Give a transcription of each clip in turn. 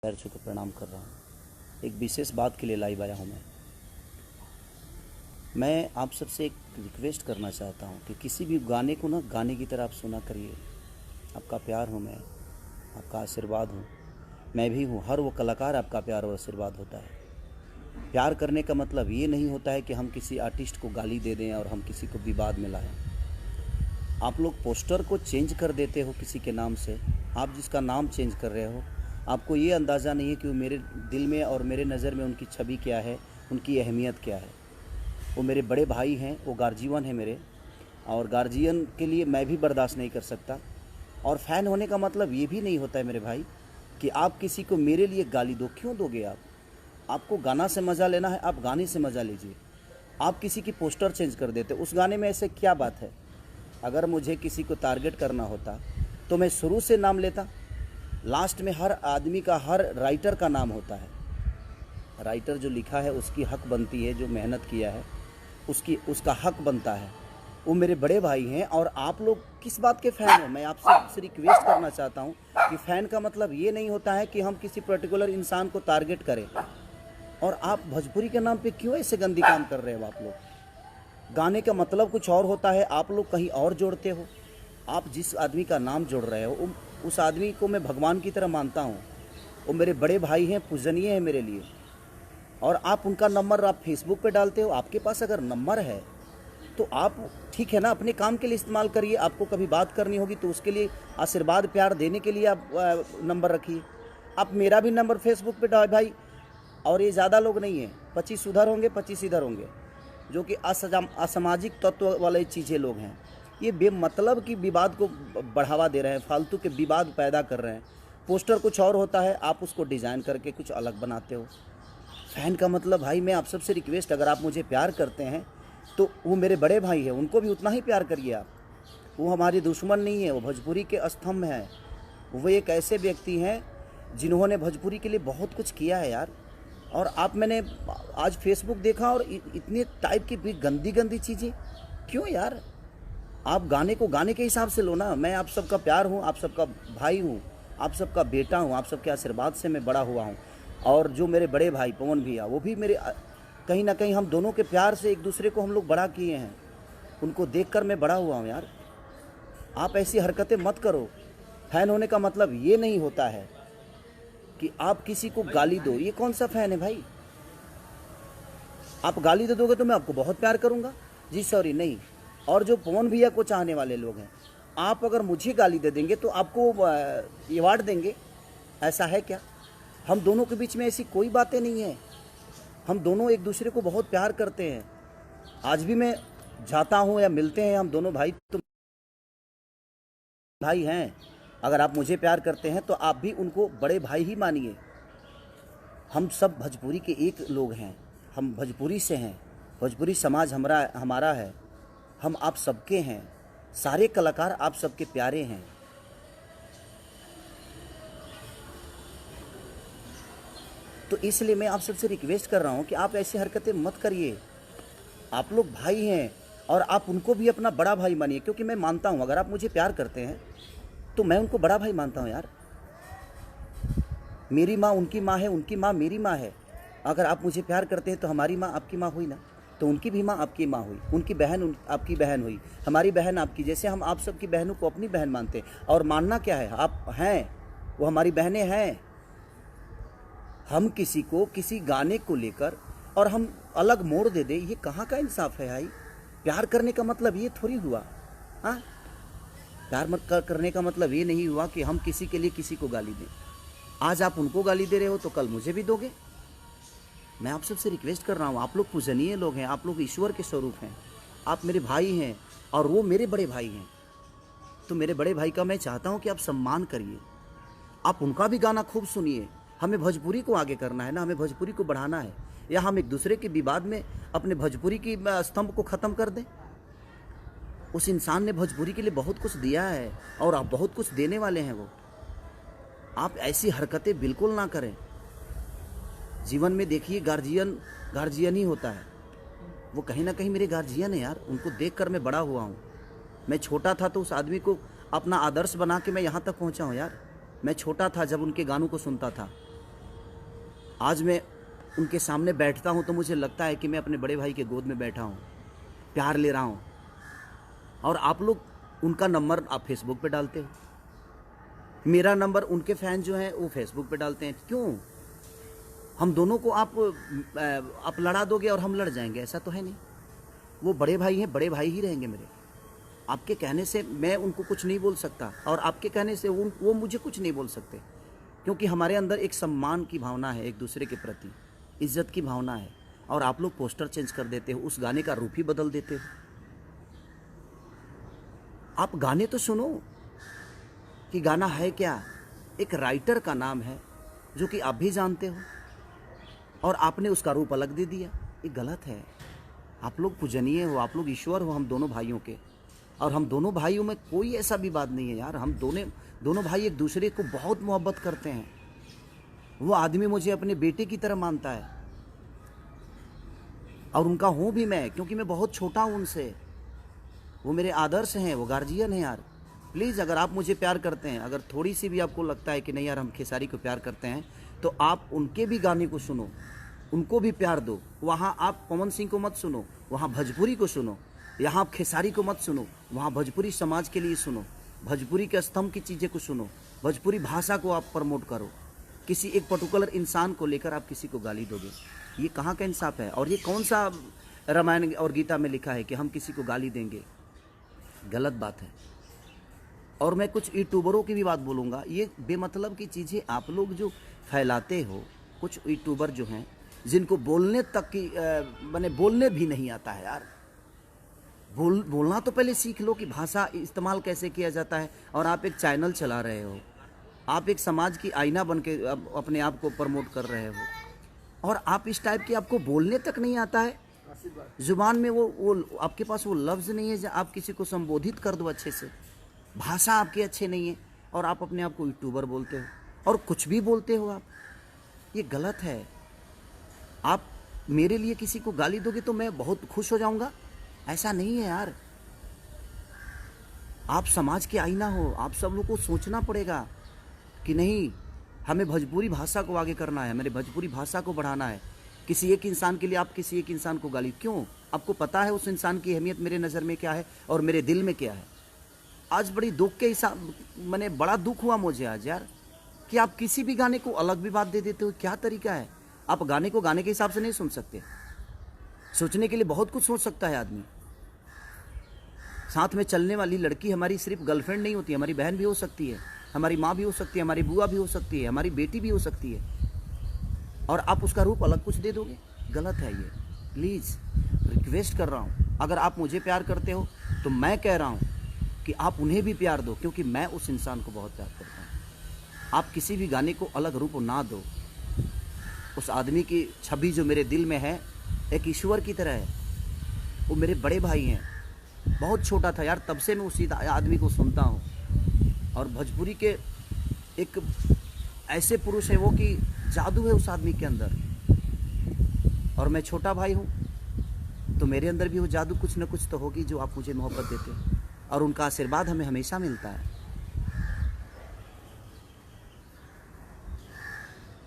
पैर छू के प्रणाम कर रहा हूँ। एक विशेष बात के लिए लाइव आया हूँ। मैं आप सबसे एक रिक्वेस्ट करना चाहता हूँ कि किसी भी गाने को ना गाने की तरह आप सुना करिए। आपका प्यार हूँ मैं, आपका आशीर्वाद हूँ, मैं भी हूँ। हर वो कलाकार आपका प्यार और आशीर्वाद होता है। प्यार करने का मतलब ये नहीं होता है कि हम किसी आर्टिस्ट को गाली दे दें और हम किसी को विवाद में लाएं। आप लोग पोस्टर को चेंज कर देते हो किसी के नाम से। आप जिसका नाम चेंज कर रहे हो, आपको ये अंदाज़ा नहीं है कि वो मेरे दिल में और मेरे नज़र में उनकी छवि क्या है, उनकी अहमियत क्या है। वो मेरे बड़े भाई हैं, वो गार्जियन है मेरे, और गार्जियन के लिए मैं भी बर्दाश्त नहीं कर सकता। और फ़ैन होने का मतलब ये भी नहीं होता है मेरे भाई कि आप किसी को मेरे लिए गाली दो। क्यों दोगे आप? आपको गाना से मज़ा लेना है, आप गाने से मज़ा लीजिए। आप किसी की पोस्टर चेंज कर देते, उस गाने में ऐसे क्या बात है? अगर मुझे किसी को टारगेट करना होता तो मैं शुरू से नाम लेता। लास्ट में हर आदमी का, हर राइटर का नाम होता है। राइटर जो लिखा है उसकी हक बनती है, जो मेहनत किया है उसका हक बनता है। वो मेरे बड़े भाई हैं और आप लोग किस बात के फ़ैन हो? मैं आपसे रिक्वेस्ट करना चाहता हूँ कि फ़ैन का मतलब ये नहीं होता है कि हम किसी पर्टिकुलर इंसान को टारगेट करें। और आप भोजपुरी के नाम पे क्यों ऐसे गंदी काम कर रहे हो? आप लोग, गाने का मतलब कुछ और होता है, आप लोग कहीं और जोड़ते हो। आप जिस आदमी का नाम जोड़ रहे हो उस आदमी को मैं भगवान की तरह मानता हूँ। वो मेरे बड़े भाई हैं, पूजनीय हैं मेरे लिए। और आप उनका नंबर आप फेसबुक पे डालते हो। आपके पास अगर नंबर है तो आप, ठीक है ना, अपने काम के लिए इस्तेमाल करिए। आपको कभी बात करनी होगी तो उसके लिए आशीर्वाद प्यार देने के लिए आप नंबर रखिए। आप मेरा भी नंबर फेसबुक पे डाल भाई। और ये ज़्यादा लोग नहीं हैं, 25 उधर होंगे, 25 इधर होंगे, जो कि असामाजिक तत्व वाले चीज़ें लोग हैं। ये बेमतलब की विवाद को बढ़ावा दे रहे हैं, फालतू के विवाद पैदा कर रहे हैं। पोस्टर कुछ और होता है, आप उसको डिज़ाइन करके कुछ अलग बनाते हो। फ़ैन का मतलब भाई, मैं आप सबसे रिक्वेस्ट, अगर आप मुझे प्यार करते हैं तो वो मेरे बड़े भाई हैं, उनको भी उतना ही प्यार करिए आप। वो हमारे दुश्मन नहीं है, वो भोजपुरी के स्तंभ हैं। वो एक ऐसे व्यक्ति हैं जिन्होंने भोजपुरी के लिए बहुत कुछ किया है यार। और मैंने आज फेसबुक देखा और इतने टाइप की भी गंदी गंदी चीज़ें क्यों यार? आप गाने को गाने के हिसाब से लो ना। मैं आप सबका प्यार हूँ, आप सबका भाई हूँ, आप सबका बेटा हूँ, आप सबके आशीर्वाद से मैं बड़ा हुआ हूँ। और जो मेरे बड़े भाई पवन भैया, वो भी मेरे, कहीं ना कहीं हम दोनों के प्यार से एक दूसरे को हम लोग बड़ा किए हैं। उनको देखकर मैं बड़ा हुआ हूँ यार। आप ऐसी हरकतें मत करो। फ़ैन होने का मतलब ये नहीं होता है कि आप किसी को गाली दो। ये कौन सा फ़ैन है भाई? आप गाली दे दोगे तो मैं आपको बहुत प्यार करूंगा जी, सॉरी नहीं। और जो पवन भैया को चाहने वाले लोग हैं, आप अगर मुझे गाली दे देंगे तो आपको अवार्ड देंगे, ऐसा है क्या? हम दोनों के बीच में ऐसी कोई बातें नहीं है। हम दोनों एक दूसरे को बहुत प्यार करते हैं। आज भी मैं जाता हूँ या मिलते हैं, हम दोनों भाई तो भाई हैं। अगर आप मुझे प्यार करते हैं तो आप भी उनको बड़े भाई ही मानिए। हम सब भोजपुरी के एक लोग हैं, हम भोजपुरी से हैं। भोजपुरी समाज हमारा है, हम आप सबके हैं। सारे कलाकार आप सबके प्यारे हैं। तो इसलिए मैं आप सबसे रिक्वेस्ट कर रहा हूं कि आप ऐसी हरकतें मत करिए। आप लोग भाई हैं और आप उनको भी अपना बड़ा भाई मानिए। क्योंकि मैं मानता हूं, अगर आप मुझे प्यार करते हैं तो मैं उनको बड़ा भाई मानता हूं यार। मेरी माँ उनकी माँ है, उनकी माँ मेरी माँ है। अगर आप मुझे प्यार करते हैं तो हमारी माँ आपकी माँ हुई ना, तो उनकी भी माँ आपकी माँ हुई, उनकी बहन आपकी बहन हुई, हमारी बहन आपकी। जैसे हम आप सबकी बहनों को अपनी बहन मानते हैं। और मानना क्या है, आप हैं, वो हमारी बहनें हैं। हम किसी को किसी गाने को लेकर और हम अलग मोड़ दे दें, ये कहाँ का इंसाफ है भाई? प्यार करने का मतलब ये थोड़ी हुआ। हाँ, प्यार करने का मतलब ये नहीं हुआ कि हम किसी के लिए किसी को गाली दें। आज आप उनको गाली दे रहे हो तो कल मुझे भी दोगे। मैं आप सबसे रिक्वेस्ट कर रहा हूँ, आप लोग पूजनीय लोग हैं, आप लोग ईश्वर के स्वरूप हैं, आप मेरे भाई हैं और वो मेरे बड़े भाई हैं। तो मेरे बड़े भाई का मैं चाहता हूँ कि आप सम्मान करिए, आप उनका भी गाना खूब सुनिए। हमें भोजपुरी को आगे करना है ना, हमें भोजपुरी को बढ़ाना है। या हम एक दूसरे के विवाद में अपने भोजपुरी की स्तंभ को ख़त्म कर दें? उस इंसान ने भोजपुरी के लिए बहुत कुछ दिया है और आप बहुत कुछ देने वाले हैं। वो, आप ऐसी हरकतें बिल्कुल ना करें। जीवन में देखिए, गार्जियन ही होता है। वो कहीं ना कहीं मेरे गार्जियन है यार, उनको देखकर मैं बड़ा हुआ हूँ। मैं छोटा था तो उस आदमी को अपना आदर्श बना के मैं यहाँ तक पहुँचा हूँ यार। मैं छोटा था जब उनके गानों को सुनता था। आज मैं उनके सामने बैठता हूँ तो मुझे लगता है कि मैं अपने बड़े भाई के गोद में बैठा हूँ, प्यार ले रहा हूँ। और आप लोग उनका नंबर आप फेसबुक पे डालते हो, मेरा नंबर उनके फ़ैन जो हैं वो फेसबुक पे डालते हैं। क्यों? हम दोनों को आप लड़ा दोगे और हम लड़ जाएंगे, ऐसा तो है नहीं। वो बड़े भाई हैं, बड़े भाई ही रहेंगे मेरे। आपके कहने से मैं उनको कुछ नहीं बोल सकता और आपके कहने से वो मुझे कुछ नहीं बोल सकते, क्योंकि हमारे अंदर एक सम्मान की भावना है, एक दूसरे के प्रति इज्जत की भावना है। और आप लोग पोस्टर चेंज कर देते हो, उस गाने का रूप ही बदल देते हो। आप गाने तो सुनो कि गाना है क्या। एक राइटर का नाम है जो कि आप भी जानते हो, और आपने उसका रूप अलग दे दिया। ये गलत है। आप लोग पूजनीय हो, आप लोग ईश्वर हो हम दोनों भाइयों के, और हम दोनों भाइयों में कोई ऐसा विवाद नहीं है यार। हम दोनों भाई एक दूसरे को बहुत मोहब्बत करते हैं। वो आदमी मुझे अपने बेटे की तरह मानता है और उनका हूँ भी मैं, क्योंकि मैं बहुत छोटा हूँ उनसे। वो मेरे आदर्श हैं, वो गार्जियन हैं यार। प्लीज़ अगर आप मुझे प्यार करते हैं, अगर थोड़ी सी भी आपको लगता है कि नहीं यार हम खेसारी को प्यार करते हैं, तो आप उनके भी गाने को सुनो, उनको भी प्यार दो। वहाँ आप पवन सिंह को मत सुनो, वहाँ भोजपुरी को सुनो। यहाँ आप खेसारी को मत सुनो, वहाँ भोजपुरी समाज के लिए सुनो, भोजपुरी के स्तंभ की चीज़ें को सुनो, भोजपुरी भाषा को आप प्रमोट करो। किसी एक पर्टिकुलर इंसान को लेकर आप किसी को गाली दोगे, ये कहाँ का इंसाफ है? और ये कौन सा रामायण और गीता में लिखा है कि हम किसी को गाली देंगे? गलत बात है। और मैं कुछ यूट्यूबरों की भी बात बोलूँगा। ये बेमतलब की चीज़ें आप लोग जो फैलाते हो, कुछ यूट्यूबर जो हैं जिनको बोलने तक की मैंने बोलने भी नहीं आता है यार। बोलना तो पहले सीख लो कि भाषा इस्तेमाल कैसे किया जाता है। और आप एक चैनल चला रहे हो, आप एक समाज की आईना बन के अपने आप को प्रमोट कर रहे हो, और आप इस टाइप के आपको बोलने तक नहीं आता है। जुबान में वो आपके पास वो लफ्ज़ नहीं है जो आप किसी को संबोधित कर दो अच्छे से। भाषा आपकी अच्छे नहीं है और आप अपने आप को यूट्यूबर बोलते हो और कुछ भी बोलते हो आप। ये गलत है। आप मेरे लिए किसी को गाली दोगे तो मैं बहुत खुश हो जाऊंगा, ऐसा नहीं है यार। आप समाज के आईना हो, आप सब लोग को सोचना पड़ेगा कि नहीं, हमें भोजपुरी भाषा को आगे करना है, हमें भोजपुरी भाषा को बढ़ाना है। किसी एक इंसान के लिए आप किसी एक इंसान को गाली क्यों? आपको पता है उस इंसान की अहमियत मेरे नज़र में क्या है और मेरे दिल में क्या है। आज बड़ी दुख के हिसाब मैंने बड़ा दुख हुआ मुझे आज यार, कि आप किसी भी गाने को अलग भी बात दे देते हो। क्या तरीका है? आप गाने को गाने के हिसाब से नहीं सुन सकते। सोचने के लिए बहुत कुछ सोच सकता है आदमी। साथ में चलने वाली लड़की हमारी सिर्फ गर्लफ्रेंड नहीं होती, हमारी बहन भी हो सकती है, हमारी माँ भी हो सकती है, हमारी बुआ भी हो सकती है, हमारी बेटी भी हो सकती है, और आप उसका रूप अलग कुछ दे दोगे। गलत है ये। प्लीज़ रिक्वेस्ट कर रहा हूँ, अगर आप मुझे प्यार करते हो तो मैं कह रहा हूँ कि आप उन्हें भी प्यार दो, क्योंकि मैं उस इंसान को बहुत प्यार करता हूँ। आप किसी भी गाने को अलग रूप ना दो। उस आदमी की छवि जो मेरे दिल में है एक ईश्वर की तरह है। वो मेरे बड़े भाई हैं। बहुत छोटा था यार, तब से मैं उसी आदमी को सुनता हूँ। और भोजपुरी के एक ऐसे पुरुष है वो कि जादू है उस आदमी के अंदर। और मैं छोटा भाई हूँ तो मेरे अंदर भी वो जादू कुछ न कुछ तो होगी जो आप मुझे मोहब्बत देते हो, और उनका आशीर्वाद हमें हमेशा मिलता है।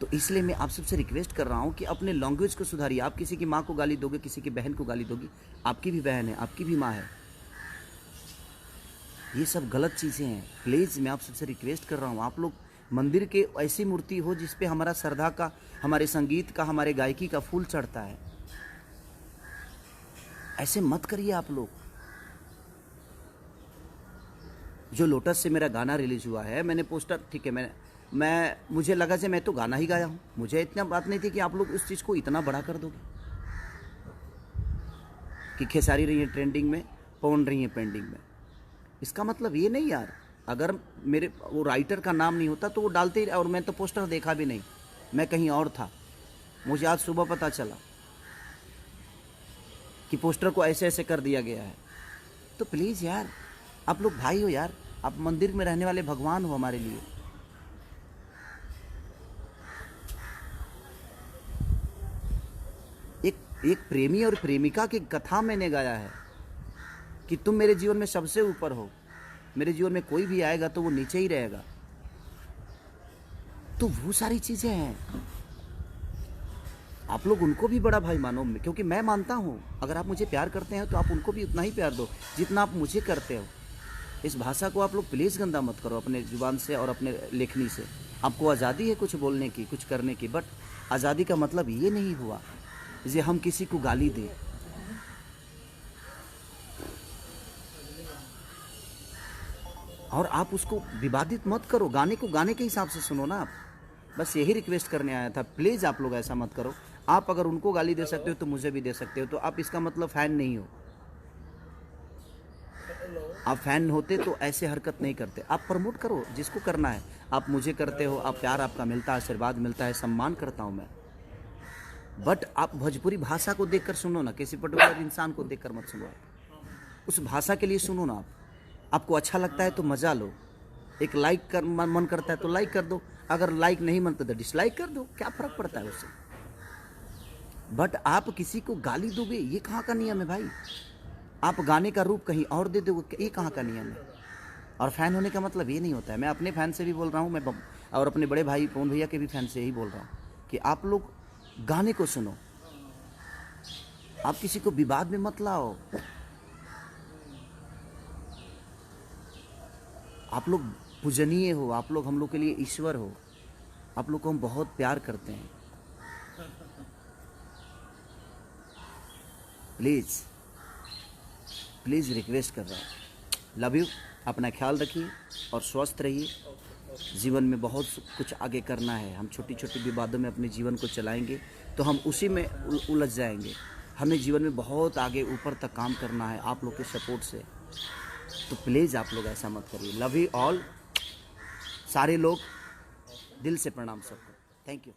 तो इसलिए मैं आप सबसे रिक्वेस्ट कर रहा हूँ कि अपने लैंग्वेज को सुधारिए। आप किसी की माँ को गाली दोगे, किसी की बहन को गाली दोगी, आपकी भी बहन है, आपकी भी माँ है। ये सब गलत चीज़ें हैं। प्लीज़ मैं आप सबसे रिक्वेस्ट कर रहा हूँ, आप लोग मंदिर के ऐसी मूर्ति हो जिस पे हमारा श्रद्धा का, हमारे संगीत का, हमारे गायकी का फूल चढ़ता है। ऐसे मत करिए आप लोग। जो लोटस से मेरा गाना रिलीज हुआ है, मैंने पोस्टर, ठीक है, मुझे लगा कि मैं तो गाना ही गाया हूँ। मुझे इतना बात नहीं थी कि आप लोग उस चीज़ को इतना बड़ा कर दोगे कि खेसारी रही है ट्रेंडिंग में, पवन रही है पेंडिंग में। इसका मतलब ये नहीं यार, अगर मेरे वो राइटर का नाम नहीं होता तो वो डालते ही, और मैं तो पोस्टर देखा भी नहीं, मैं कहीं और था। मुझे आज सुबह पता चला कि पोस्टर को ऐसे ऐसे कर दिया गया है। तो प्लीज़ यार, आप लोग भाई हो यार, आप मंदिर में रहने वाले भगवान हो हमारे लिए। एक प्रेमी और प्रेमिका की कथा मैंने गाया है कि तुम मेरे जीवन में सबसे ऊपर हो, मेरे जीवन में कोई भी आएगा तो वो नीचे ही रहेगा। तो वो सारी चीज़ें हैं। आप लोग उनको भी बड़ा भाई मानो, क्योंकि मैं मानता हूँ अगर आप मुझे प्यार करते हैं तो आप उनको भी उतना ही प्यार दो जितना आप मुझे करते हो। इस भाषा को आप लोग प्लीज़ गंदा मत करो अपने जुबान से और अपने लेखनी से। आपको आज़ादी है कुछ बोलने की, कुछ करने की, बट आज़ादी का मतलब ये नहीं हुआ जे हम किसी को गाली दें। और आप उसको विवादित मत करो, गाने को गाने के हिसाब से सुनो ना आप। बस यही रिक्वेस्ट करने आया था, प्लीज़ आप लोग ऐसा मत करो। आप अगर उनको गाली दे सकते हो तो मुझे भी दे सकते हो, तो आप इसका मतलब फ़ैन नहीं हो। आप फ़ैन होते तो ऐसे हरकत नहीं करते। आप प्रमोट करो जिसको करना है, आप मुझे करते हो, आप प्यार आपका मिलता है, आशीर्वाद मिलता है, सम्मान करता हूँ मैं। बट आप भोजपुरी भाषा को देखकर सुनो ना, किसी पर्टिकुलर इंसान को देखकर मत सुनो। आप उस भाषा के लिए सुनो ना। आपको अच्छा लगता है तो मज़ा लो। एक लाइक कर मन करता है तो लाइक कर दो, अगर लाइक नहीं मनता तो डिसलाइक कर दो, क्या फ़र्क पड़ता है उससे। बट आप किसी को गाली दोगे, ये कहाँ का नियम है भाई। आप गाने का रूप कहीं और दे दोगे, ये कहाँ का नियम है। और फ़ैन होने का मतलब ये नहीं होता है। मैं अपने फ़ैन से भी बोल रहा हूँ, मैं और अपने बड़े भाई पवन भैया के भी फ़ैन से यही बोल रहा हूँ कि आप लोग गाने को सुनो, आप किसी को विवाद में मत लाओ। आप लोग पूजनीय हो, आप लोग हम लोग के लिए ईश्वर हो, आप लोग को हम बहुत प्यार करते हैं। प्लीज़ रिक्वेस्ट कर रहा हूँ, लव यू। अपना ख्याल रखिए और स्वस्थ रहिए। जीवन में बहुत कुछ आगे करना है। हम छोटी छोटी विवादों में अपने जीवन को चलाएंगे तो हम उसी में उलझ जाएंगे। हमें जीवन में बहुत आगे ऊपर तक काम करना है आप लोग के सपोर्ट से। तो प्लीज़ आप लोग ऐसा मत करिए। लव यू ऑल, सारे लोग, दिल से प्रणाम सबको। Thank you.